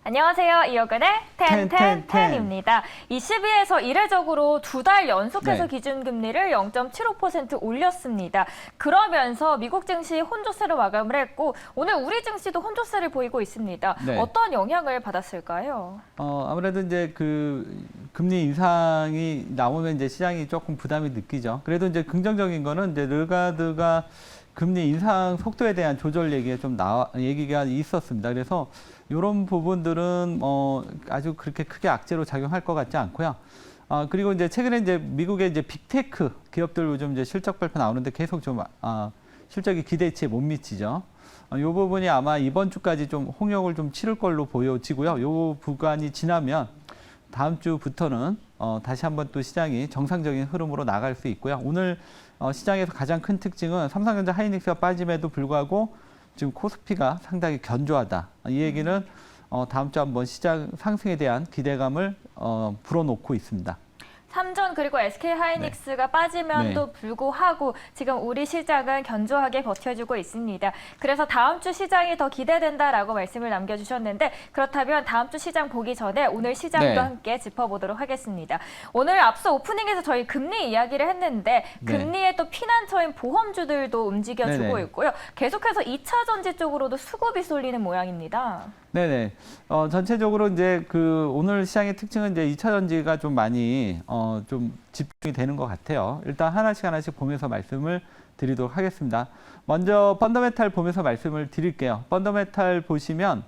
안녕하세요. 이어근의 텐텐텐입니다. 22에서 이례적으로 2달 연속해서 기준금리를 0.75% 올렸습니다. 그러면서 미국 증시 혼조세로 마감을 했고 오늘 우리 증시도 혼조세를 보이고 있습니다. 네. 어떤 영향을 받았을까요? 아무래도 이제 그 금리 인상이 나오면 이제 시장이 조금 부담이 느끼죠. 그래도 이제 긍정적인 거는 이제 르가드가 금리 인상 속도에 대한 조절 얘기가 있었습니다. 그래서 이런 부분들은 아주 그렇게 크게 악재로 작용할 것 같지 않고요. 그리고 이제 최근에 이제 미국의 이제 빅테크 기업들 요즘 이제 실적 발표 나오는데 계속 좀 실적이 기대치에 못 미치죠. 이 부분이 아마 이번 주까지 좀 홍역을 좀 치를 걸로 보여지고요. 이 구간이 지나면 다음 주부터는 다시 한번 또 시장이 정상적인 흐름으로 나갈 수 있고요. 오늘 시장에서 가장 큰 특징은 삼성전자 하이닉스가 빠짐에도 불구하고 지금 코스피가 상당히 견조하다. 이 얘기는 다음 주 한번 시장 상승에 대한 기대감을 불어넣고 있습니다. 삼전 그리고 SK 하이닉스가 빠지면도 불구하고 지금 우리 시장은 견조하게 버텨주고 있습니다. 그래서 다음 주 시장이 더 기대된다라고 말씀을 남겨주셨는데 그렇다면 다음 주 시장 보기 전에 오늘 시장도 함께 짚어보도록 하겠습니다. 오늘 앞서 오프닝에서 저희 금리 이야기를 했는데 금리에 또 피난처인 보험주들도 움직여주고 있고요. 계속해서 2차 전지 쪽으로도 수급이 쏠리는 모양입니다. 네네. 전체적으로 이제 오늘 시장의 특징은 이제 2차 전지가 좀 많이 좀 집중이 되는 것 같아요. 일단 하나씩 보면서 말씀을 드리도록 하겠습니다. 먼저 펀더멘탈 보면서 말씀을 드릴게요. 펀더멘탈 보시면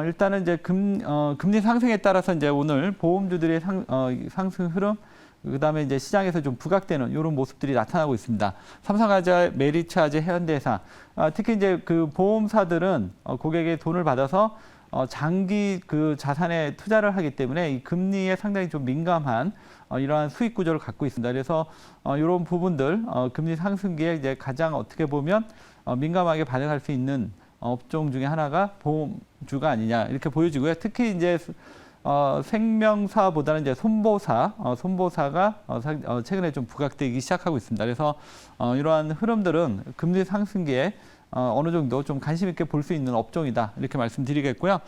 일단은 이제 금리 상승에 따라서 이제 오늘 보험주들의 상승 흐름, 그다음에 이제 시장에서 좀 부각되는 이런 모습들이 나타나고 있습니다. 삼성화재, 메리츠화재, 현대해상, 특히 이제 그 보험사들은 고객의 돈을 받아서 장기 그 자산에 투자를 하기 때문에 이 금리에 상당히 좀 민감한 이러한 수익 구조를 갖고 있습니다. 그래서 이런 부분들 금리 상승기에 이제 가장 어떻게 보면 민감하게 반응할 수 있는 업종 중에 하나가 보험주가 아니냐 이렇게 보여지고요. 특히 이제 생명사보다는 이제 손보사가 최근에 좀 부각되기 시작하고 있습니다. 그래서 이러한 흐름들은 금리 상승기에 어느 정도 좀 관심 있게 볼 수 있는 업종이다 이렇게 말씀드리겠고요.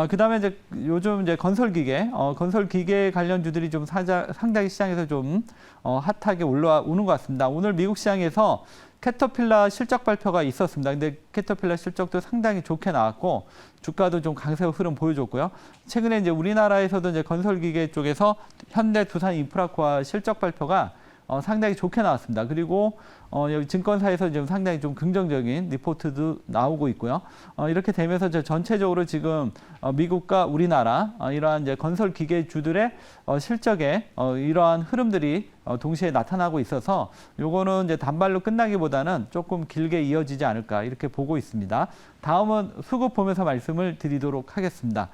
그다음에 이제 요즘 이제 건설기계 관련주들이 좀 상당히 시장에서 좀 핫하게 올라오는 것 같습니다. 오늘 미국 시장에서 캐터필라 실적 발표가 있었습니다. 근데 캐터필라 실적도 상당히 좋게 나왔고 주가도 좀 강세 흐름 보여줬고요. 최근에 이제 우리나라에서도 이제 건설기계 쪽에서 현대, 두산, 인프라코아 실적 발표가 상당히 좋게 나왔습니다. 그리고 여기 증권사에서 지금 상당히 좀 긍정적인 리포트도 나오고 있고요. 이렇게 되면서 전체적으로 지금 미국과 우리나라 이러한 이제 건설 기계주들의 실적에 이러한 흐름들이 동시에 나타나고 있어서 요거는 이제 단발로 끝나기보다는 조금 길게 이어지지 않을까 이렇게 보고 있습니다. 다음은 수급 보면서 말씀을 드리도록 하겠습니다.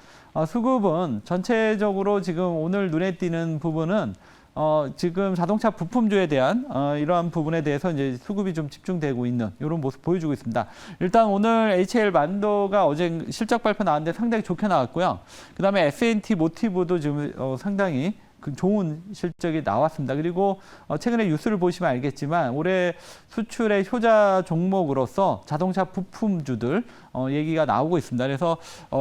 수급은 전체적으로 지금 오늘 눈에 띄는 부분은 지금 자동차 부품주에 대한 이러한 부분에 대해서 이제 수급이 좀 집중되고 있는 이런 모습 보여주고 있습니다. 일단 오늘 HL 만도가 어제 실적 발표 나왔는데 상당히 좋게 나왔고요. 그다음에 S&T 모티브도 지금 상당히 좋은 실적이 나왔습니다. 그리고 최근에 뉴스를 보시면 알겠지만 올해 수출의 효자 종목으로서 자동차 부품주들 얘기가 나오고 있습니다. 그래서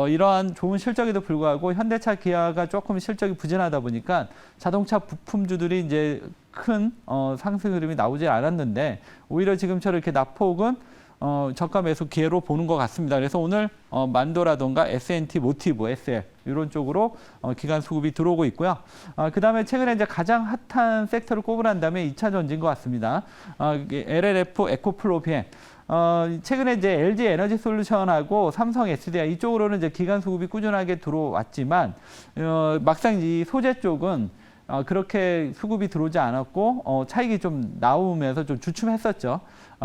이러한 좋은 실적에도 불구하고 현대차, 기아가 조금 실적이 부진하다 보니까 자동차 부품주들이 이제 큰 상승 흐름이 나오지 않았는데 오히려 지금처럼 이렇게 낙폭은 저가 매수 기회로 보는 것 같습니다. 그래서 오늘 만도라던가 S&T 모티브, SL 이런 쪽으로 기관 수급이 들어오고 있고요. 그다음에 최근에 이제 가장 핫한 섹터를 꼽으란다면 2차 전지인 것 같습니다. LLF, 에코플로비엔. 최근에 이제 LG 에너지 솔루션하고 삼성 SDI 이쪽으로는 이제 기관 수급이 꾸준하게 들어왔지만 막상 이 소재 쪽은 그렇게 수급이 들어오지 않았고 차익이 좀 나오면서 좀 주춤했었죠.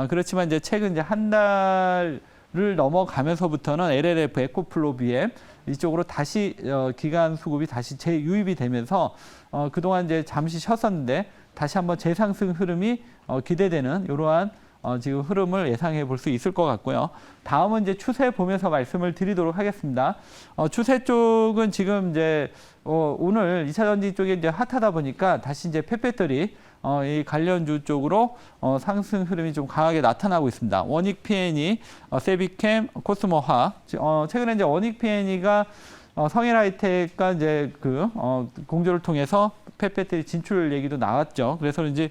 그렇지만 이제 최근 이제 한 달을 넘어가면서부터는 LLF, 에코플로비엠 이쪽으로 다시 기관 수급이 다시 재유입이 되면서 그동안 이제 잠시 쉬었었는데 다시 한번 재상승 흐름이 기대되는 이러한 지금 흐름을 예상해 볼 수 있을 것 같고요. 다음은 이제 추세 보면서 말씀을 드리도록 하겠습니다. 추세 쪽은 지금 이제 오늘 2차 전지 쪽에 이제 핫하다 보니까 다시 이제 펫배터리 이 관련주 쪽으로 상승 흐름이 좀 강하게 나타나고 있습니다. 원익 P&E, 세비캠, 코스모화. 최근에 이제 원익 P&E가 성일 하이텍과 이제 공조를 통해서 펫 배터리 진출 얘기도 나왔죠. 그래서 이제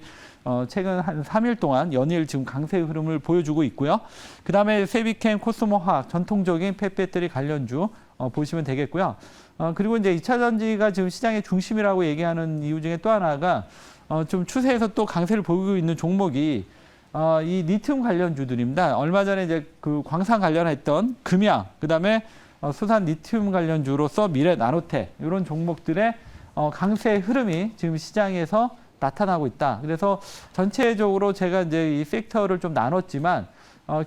최근 한 3일 동안 연일 지금 강세 흐름을 보여주고 있고요. 그다음에 세비캠, 코스모 화학 전통적인 펫 배터리 관련주 보시면 되겠고요. 그리고 이제 2차 전지가 지금 시장의 중심이라고 얘기하는 이유 중에 또 하나가 좀 추세에서 또 강세를 보이고 있는 종목이 이 리튬 관련주들입니다. 얼마 전에 이제 그 광산 관련했던 금양, 그다음에 수산 리튬 관련주로서 미래 나노텍 이런 종목들의 강세 흐름이 지금 시장에서 나타나고 있다. 그래서 전체적으로 제가 이제 이 섹터를 좀 나눴지만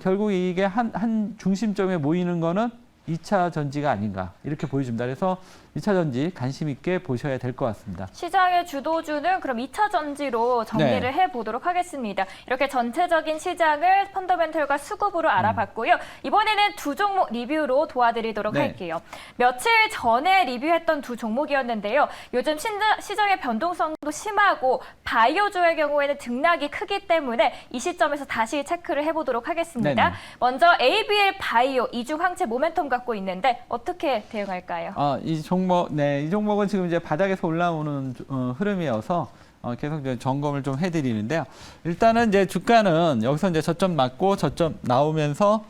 결국 이게 한 중심점에 모이는 거는 2차 전지가 아닌가 이렇게 보여집니다. 그래서 2차 전지 관심 있게 보셔야 될 것 같습니다. 시장의 주도주는 그럼 2차 전지로 정리를 해보도록 하겠습니다. 이렇게 전체적인 시장을 펀더멘털과 수급으로 알아봤고요. 이번에는 두 종목 리뷰로 도와드리도록 할게요. 며칠 전에 리뷰했던 두 종목이었는데요. 요즘 시장의 변동성도 심하고 바이오주의 경우에는 등락이 크기 때문에 이 시점에서 다시 체크를 해보도록 하겠습니다. 네네. 먼저 ABL 바이오 이중 항체 모멘텀 갖고 있는데 어떻게 대응할까요? 이 종목은 지금 이제 바닥에서 올라오는 흐름이어서 계속 이제 점검을 좀 해드리는데요. 일단은 이제 주가는 여기서 이제 저점 맞고 저점 나오면서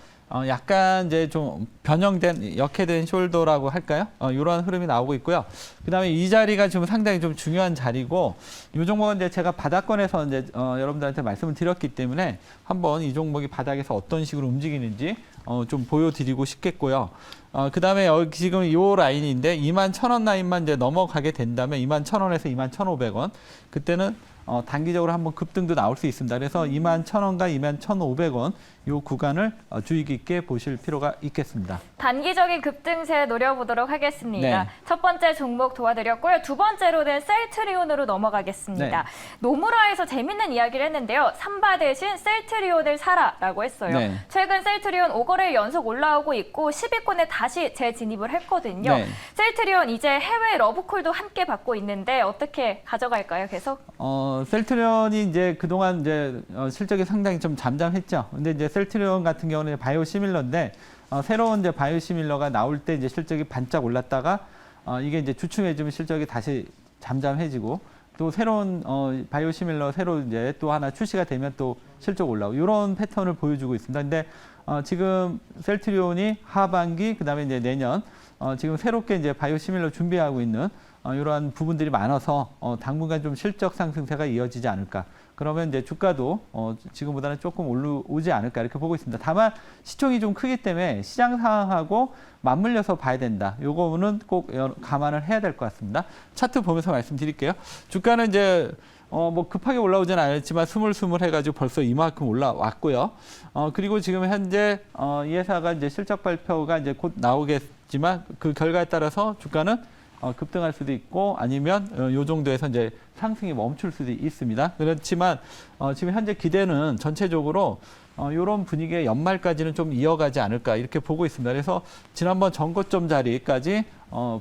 약간 이제 좀 변형된 역해된 숄더라고 할까요? 이런 흐름이 나오고 있고요. 그다음에 이 자리가 지금 상당히 좀 중요한 자리고 이 종목은 이제 제가 바닥권에서 이제 여러분들한테 말씀을 드렸기 때문에 한번 이 종목이 바닥에서 어떤 식으로 움직이는지 좀 보여드리고 싶겠고요. 그다음에 여기 지금 이 라인인데 21,000원 라인만 이제 넘어가게 된다면 21,000원에서 21,500원 그때는 단기적으로 한번 급등도 나올 수 있습니다. 그래서 21,000원과 21,500원 이 구간을 주의 깊게 보실 필요가 있겠습니다. 단기적인 급등세 노려보도록 하겠습니다. 네. 첫 번째 종목 도와드렸고요. 두 번째로는 셀트리온으로 넘어가겠습니다. 네. 노무라에서 재밌는 이야기를 했는데요. 삼바 대신 셀트리온을 사라라고 했어요. 네. 최근 셀트리온 5거래일 연속 올라오고 있고 10위권에 다시 재진입을 했거든요. 네. 셀트리온 이제 해외 러브콜도 함께 받고 있는데 어떻게 가져갈까요? 계속? 셀트리온이 이제 그동안 이제 실적이 상당히 좀 잠잠했죠. 근데 이제 셀트리온 같은 경우는 바이오시밀러인데 새로운 이제 바이오시밀러가 나올 때 이제 실적이 반짝 올랐다가 이게 이제 주춤해지면 실적이 다시 잠잠해지고 또 새로운 바이오시밀러 새로 이제 또 하나 출시가 되면 또 실적 올라오고 이런 패턴을 보여주고 있습니다. 근데 지금 셀트리온이 하반기 그다음에 이제 내년 지금 새롭게 이제 바이오시밀러 준비하고 있는 이러한 부분들이 많아서 당분간 좀 실적 상승세가 이어지지 않을까. 그러면 이제 주가도 지금보다는 조금 올라오지 않을까 이렇게 보고 있습니다. 다만 시총이 좀 크기 때문에 시장 상황하고 맞물려서 봐야 된다. 요거는 꼭 감안을 해야 될 것 같습니다. 차트 보면서 말씀드릴게요. 주가는 이제 뭐 급하게 올라오지는 않았지만 스물스물 해가지고 벌써 이만큼 올라왔고요. 그리고 지금 현재 이 회사가 이제 실적 발표가 이제 곧 나오겠지만 그 결과에 따라서 주가는 급등할 수도 있고 아니면 요 정도에서 이제 상승이 멈출 수도 있습니다. 그렇지만 지금 현재 기대는 전체적으로 이런 분위기의 연말까지는 좀 이어가지 않을까 이렇게 보고 있습니다. 그래서 지난번 전고점 자리까지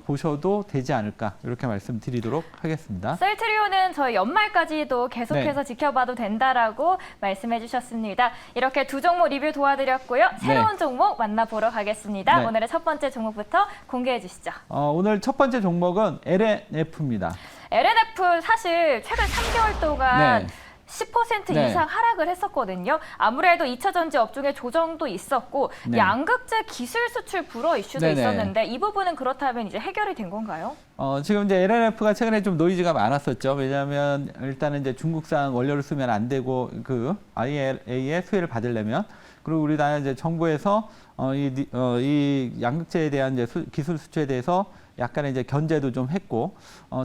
보셔도 되지 않을까 이렇게 말씀드리도록 하겠습니다. 셀트리온은 저희 연말까지도 계속해서 지켜봐도 된다라고 말씀해 주셨습니다. 이렇게 두 종목 리뷰 도와드렸고요. 새로운 종목 만나보러 가겠습니다. 오늘의 첫 번째 종목부터 공개해 주시죠. 오늘 첫 번째 종목은 LNF입니다. LNF 사실 최근 3개월 동안 10% 이상 하락을 했었거든요. 아무래도 2차 전지 업종의 조정도 있었고 양극재 기술 수출 불허 이슈도 있었는데 이 부분은 그렇다면 이제 해결이 된 건가요? 지금 이제 LNF가 최근에 좀 노이즈가 많았었죠. 왜냐하면 일단은 이제 중국산 원료를 쓰면 안 되고 그 IRA의 수혜를 받으려면 그리고 우리나라 이제 정부에서 이 양극재에 대한 이제 기술 수출에 대해서 약간의 이제 견제도 좀 했고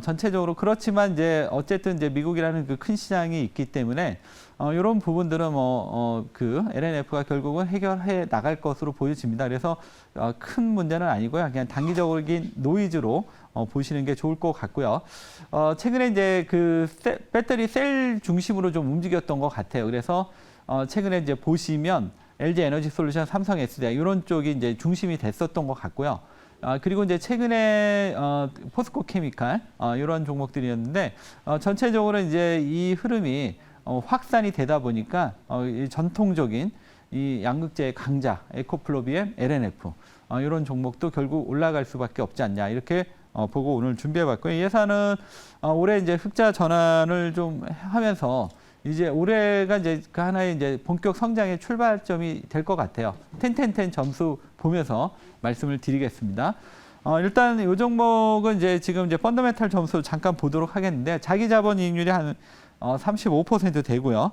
전체적으로 그렇지만 이제 어쨌든 이제 미국이라는 그 큰 시장이 있기 때문에 이런 부분들은 그 LNF가 결국은 해결해 나갈 것으로 보여집니다. 그래서 큰 문제는 아니고요. 그냥 단기적인 노이즈로 보시는 게 좋을 것 같고요. 최근에 이제 그 배터리 셀 중심으로 좀 움직였던 것 같아요. 그래서 최근에 이제 보시면 LG 에너지 솔루션, 삼성 SDI 이런 쪽이 이제 중심이 됐었던 것 같고요. 그리고 이제 최근에 포스코 케미칼 이런 종목들이었는데 전체적으로 이제 이 흐름이 확산이 되다 보니까 이 전통적인 이 양극재의 강자, 에코플로비엠, LNF 이런 종목도 결국 올라갈 수밖에 없지 않냐 이렇게 보고 오늘 준비해봤고요. 이 회사는 올해 이제 흑자 전환을 좀 하면서 이제 올해가 이제 그 하나의 이제 본격 성장의 출발점이 될 것 같아요. 10 점수 보면서 말씀을 드리겠습니다. 일단 이 종목은 이제 지금 이제 펀더멘탈 점수 잠깐 보도록 하겠는데 자기 자본 이익률이 한 35% 되고요.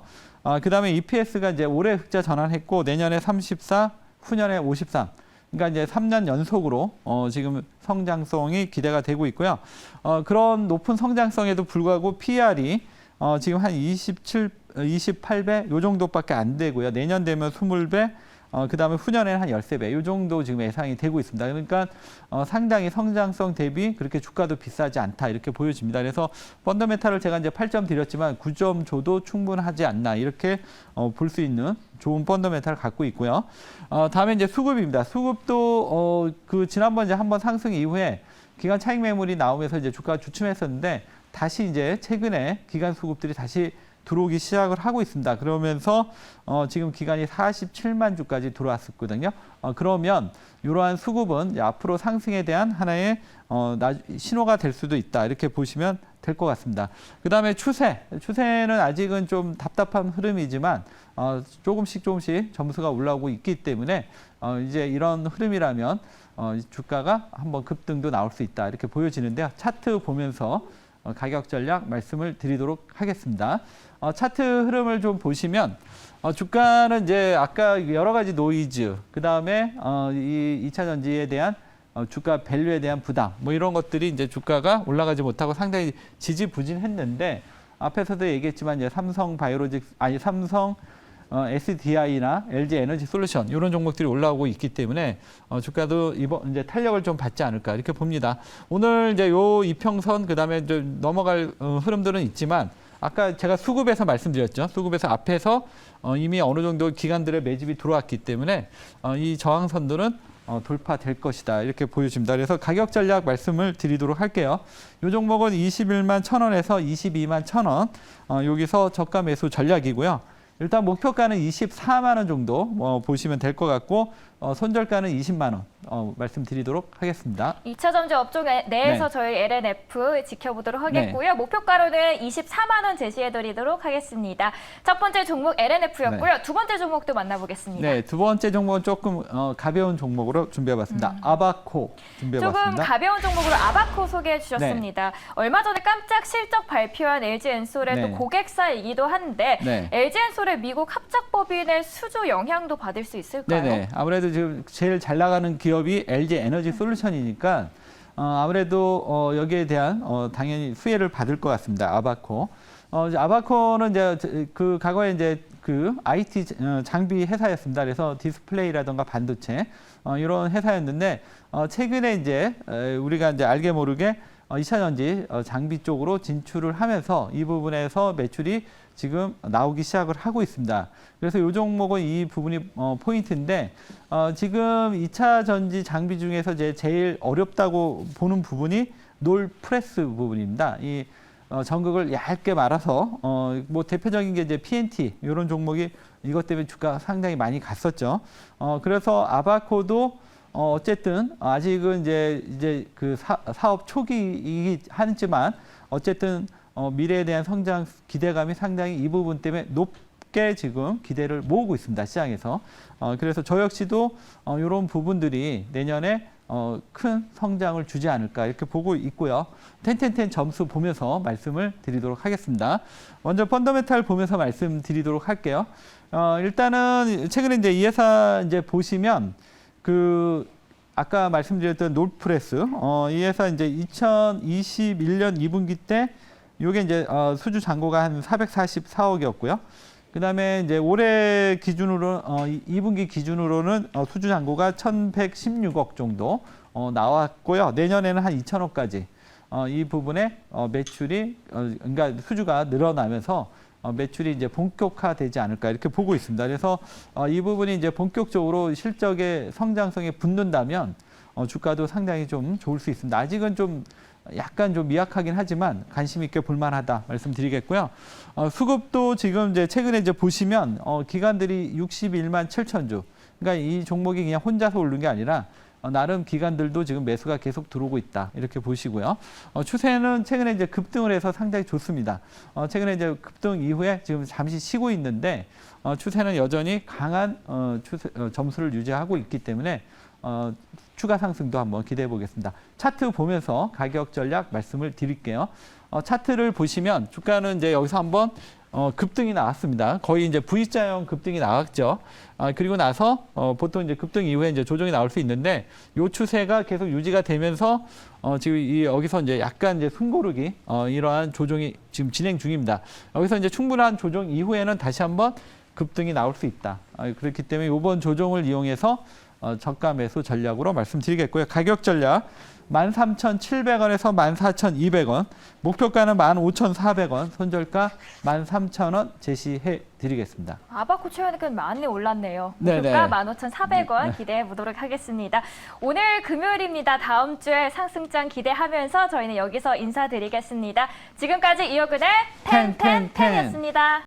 그다음에 EPS가 이제 올해 흑자 전환했고 내년에 34, 후년에 53. 그러니까 이제 3년 연속으로 지금 성장성이 기대가 되고 있고요. 그런 높은 성장성에도 불구하고 PR이 지금 한 28배 요 정도밖에 안 되고요. 내년 되면 20배, 그다음에 후년에는 한 13배 요 정도 지금 예상이 되고 있습니다. 그러니까 상당히 성장성 대비 그렇게 주가도 비싸지 않다 이렇게 보여집니다. 그래서 펀더멘탈을 제가 이제 8점 드렸지만 9점 줘도 충분하지 않나 이렇게 볼 수 있는 좋은 펀더멘탈을 갖고 있고요. 다음에 이제 수급입니다. 수급도 그 지난번 이제 한번 상승 이후에 기관 차익 매물이 나오면서 이제 주가가 주춤했었는데 다시 이제 최근에 기관 수급들이 다시 들어오기 시작을 하고 있습니다. 그러면서 지금 기간이 47만 주까지 들어왔었거든요. 그러면 이러한 수급은 이제 앞으로 상승에 대한 하나의 신호가 될 수도 있다. 이렇게 보시면 될 것 같습니다. 그다음에 추세는 아직은 좀 답답한 흐름이지만 조금씩 점수가 올라오고 있기 때문에 이제 이런 흐름이라면 주가가 한번 급등도 나올 수 있다. 이렇게 보여지는데요. 차트 보면서 가격 전략 말씀을 드리도록 하겠습니다. 차트 흐름을 좀 보시면 주가는 이제 아까 여러 가지 노이즈, 그 다음에 이 2차 전지에 대한 주가 밸류에 대한 부담, 뭐 이런 것들이 이제 주가가 올라가지 못하고 상당히 지지부진했는데 앞에서도 얘기했지만 이제 삼성 SDI나 LG 에너지 솔루션 이런 종목들이 올라오고 있기 때문에 주가도 이번 이제 탄력을 좀 받지 않을까 이렇게 봅니다. 오늘 이제 요 이평선 그다음에 좀 넘어갈 흐름들은 있지만 아까 제가 수급에서 말씀드렸죠. 수급에서 앞에서 이미 어느 정도 기관들의 매집이 들어왔기 때문에 이 저항선들은 돌파될 것이다 이렇게 보여집니다. 그래서 가격 전략 말씀을 드리도록 할게요. 이 종목은 21만 1,000원에서 22만 1,000원 여기서 저가 매수 전략이고요. 일단 목표가는 24만 원 정도 보시면 될 것 같고 손절가는 20만 원 말씀드리도록 하겠습니다. 2차 전지 업종 내에서 네. 저희 LNF 지켜보도록 하겠고요. 목표가로는 24만 원 제시해드리도록 하겠습니다. 첫 번째 종목 LNF였고요. 네. 두 번째 종목도 만나보겠습니다. 네, 두 번째 종목은 조금 가벼운 종목으로 준비해봤습니다. 아바코 준비해봤습니다. 조금 가벼운 종목으로 아바코 소개해 주셨습니다. 얼마 전에 깜짝 실적 발표한 LG엔솔의 네. 또 고객사이기도 한데 네. LG엔솔의 미국 합작법인의 수주 영향도 받을 수 있을까요? 네네. 아무래도 지금 제일 잘 나가는 기업이 LG 에너지 솔루션이니까 아무래도 여기에 대한 당연히 수혜를 받을 것 같습니다. 아바코. 아바코는 이제 그 과거에 이제 그 IT 장비 회사였습니다. 그래서 디스플레이라든가 반도체 이런 회사였는데 최근에 이제 우리가 이제 알게 모르게 2차 전지 장비 쪽으로 진출을 하면서 이 부분에서 매출이 지금 나오기 시작을 하고 있습니다. 그래서 이 종목은 이 부분이 포인트인데 지금 2차 전지 장비 중에서 이제 제일 어렵다고 보는 부분이 놀 프레스 부분입니다. 이 전극을 얇게 말아서 뭐 대표적인 게 이제 PNT 이런 종목이 이것 때문에 주가가 상당히 많이 갔었죠. 그래서 아바코도 어쨌든 아직은 이제 그 사업 초기이긴 하지만 어쨌든 미래에 대한 성장 기대감이 상당히 이 부분 때문에 높게 지금 기대를 모으고 있습니다. 시장에서. 그래서 저 역시도 이런 부분들이 내년에 큰 성장을 주지 않을까 이렇게 보고 있고요. 10 점수 보면서 말씀을 드리도록 하겠습니다. 먼저 펀더멘탈 보면서 말씀드리도록 할게요. 일단은 최근에 이제 이 회사 이제 보시면 그 아까 말씀드렸던 놀프레스 이 회사 이제 2021년 2분기 때 요게 이제 수주 잔고가 한 444억이었고요. 그다음에 이제 올해 기준으로 2분기 기준으로는 수주 잔고가 1,116억 정도 나왔고요. 내년에는 한 2,000억까지 이 부분에 매출이 그러니까 수주가 늘어나면서 매출이 이제 본격화되지 않을까 이렇게 보고 있습니다. 그래서 이 부분이 이제 본격적으로 실적의 성장성에 붙는다면 주가도 상당히 좀 좋을 수 있습니다. 아직은 좀 약간 좀 미약하긴 하지만 관심 있게 볼만하다 말씀드리겠고요. 수급도 지금 이제 최근에 이제 보시면 기관들이 61만 7천 주. 그러니까 이 종목이 그냥 혼자서 오른 게 아니라 나름 기관들도 지금 매수가 계속 들어오고 있다 이렇게 보시고요. 추세는 최근에 이제 급등을 해서 상당히 좋습니다. 최근에 이제 급등 이후에 지금 잠시 쉬고 있는데 추세는 여전히 강한 점수를 유지하고 있기 때문에 추가 상승도 한번 기대해 보겠습니다. 차트 보면서 가격 전략 말씀을 드릴게요. 차트를 보시면 주가는 이제 여기서 한번 급등이 나왔습니다. 거의 이제 V자형 급등이 나왔죠. 그리고 나서 보통 이제 급등 이후에 이제 조정이 나올 수 있는데 이 추세가 계속 유지가 되면서 지금 여기서 이제 약간 이제 숨고르기 이러한 조정이 지금 진행 중입니다. 여기서 이제 충분한 조정 이후에는 다시 한번 급등이 나올 수 있다. 그렇기 때문에 이번 조정을 이용해서 저가 매수 전략으로 말씀드리겠고요. 가격 전략 13,700원에서 14,200원, 목표가는 15,400원, 손절가 13,000원 제시해 드리겠습니다. 아바코 최근에 많이 올랐네요. 네네. 목표가 15,400원 기대해 보도록 하겠습니다. 오늘 금요일입니다. 다음 주에 상승장 기대하면서 저희는 여기서 인사드리겠습니다. 지금까지 이혁은의 텐텐텐이었습니다.